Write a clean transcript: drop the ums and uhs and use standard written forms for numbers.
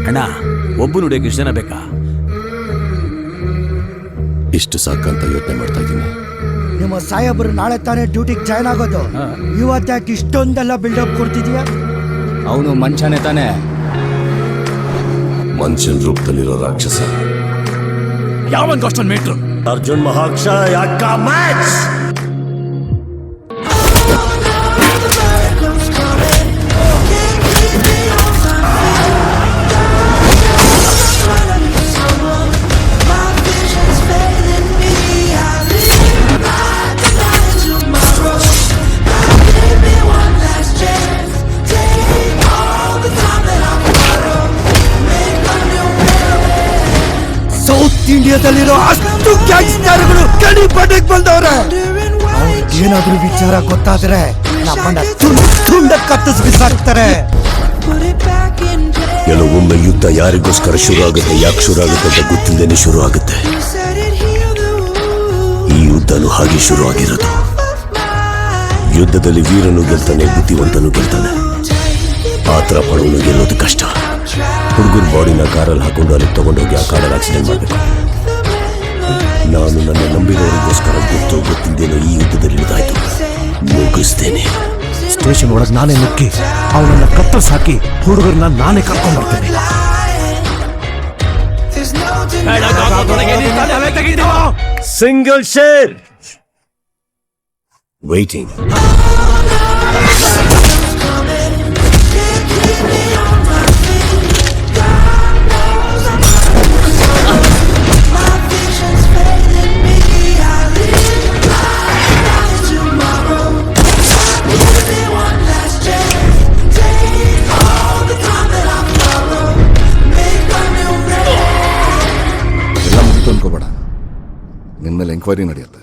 ಅಣ್ಣ ಒಬ್ಬನು ಹಿಡಿಯೋಕೆ ಇಷ್ಟು ಜನ ಬೇಕಾ? ಇಷ್ಟು ಸಾಕಂತ ಯೋಚನೆ ಮಾಡ್ತಾ ಇದ್ದೀನಿ. ನಿಮ್ಮ ಸಾಹೇಬರು ನಾಳೆ ತಾನೇ ಡ್ಯೂಟಿಗೆ ಜಾಯ್ನ್ ಆಗೋದು. ಇವತ್ತಾಕೆ ಇಷ್ಟೊಂದೆಲ್ಲ ಬಿಲ್ಡಪ್ ಕೊಡ್ತಿದ್ಯಾ? ಅವನು ಮನುಷ್ಯನೇ ತಾನೆ. ಮನುಷ್ಯನ ರೂಪದಲ್ಲಿರೋ ರಾಕ್ಷಸ. ಯಾವನ್ಗೋಷ್ಟೊಂದು ಮೀಟ್ರು? ಅರ್ಜುನ್ ಮಹಾಕ್ಷ ಯಾಕ ಮ್ಯಾಚ್. ಸೌತ್ ಇಂಡಿಯಾದಲ್ಲಿರೋ ಅಷ್ಟು ಗ್ಯಾಂಗ್ಸ್ಟರ್ಗಳು ಗಡಿ ಪಡೆಗೆ ಬಂದವ್ರೆ. ಏನಾದ್ರೂ ವಿಚಾರ ಗೊತ್ತಾದ್ರೆ ನಮ್ಮನ್ನ ತುಂಡ ಕತ್ತಿಸಿ ಬಿಸಾಕ್ತಾರೆ. ಕೆಲವೊಮ್ಮೆ ಯುದ್ಧ ಯಾರಿಗೋಸ್ಕರ ಶುರು ಆಗುತ್ತೆ, ಯಾಕೆ ಶುರು ಆಗುತ್ತೆ ಅಂತ ಗೊತ್ತಿಲ್ಲದೇನೆ ಶುರು ಆಗುತ್ತೆ. ಈ ಯುದ್ಧನು ಹಾಗೆ ಶುರು ಆಗಿರೋದು. ಯುದ್ಧದಲ್ಲಿ ವೀರನು ಗೆಲ್ತಾನೆ, ಬುದ್ಧಿವಂತನು ಗೆಲ್ತಾನೆ. ಆತರ ಪಡೋನು ಗೆಲ್ಲೋದು ಕಷ್ಟ. ಹುಡುಗರ ಬಾಡಿನ ಕಾರಲ್ಲಿ ಹಾಕೊಂಡು ಅಲ್ಲಿ ತಗೊಂಡೋಗಿ ಆ ಕಾರಲ್ಲಿ ಆಕ್ಸಿಡೆಂಟ್ ಮಾಡಬೇಕು. ನಾನು ನನ್ನ ನಂಬಿದವರಿಗೋಸ್ಕರ ಗೊತ್ತಿದ್ದೇನೋ ಈ ಯುದ್ಧದಲ್ಲಿ ಇಳಿದಾಯ್ತು. ಮುಗಿಸ್ತೇನೆ. ಸ್ಟೇಷನ್ ಒಳಗೆ ನಾನೇ ನುಗ್ಗಿ ಅವನನ್ನ ಕತ್ತರಿಸಿ ಹಾಕಿ ಹುಡುಗರನ್ನ ನಾನೇ ಕರ್ಕೊಂಡ್ ಬರ್ತೇನೆ. Single share waiting. ಅನ್ಕೋಬೇಡ, ನಿನ್ ಮೇಲೆ ಎಂಕ್ವೈರಿ ನಡೆಯುತ್ತೆ.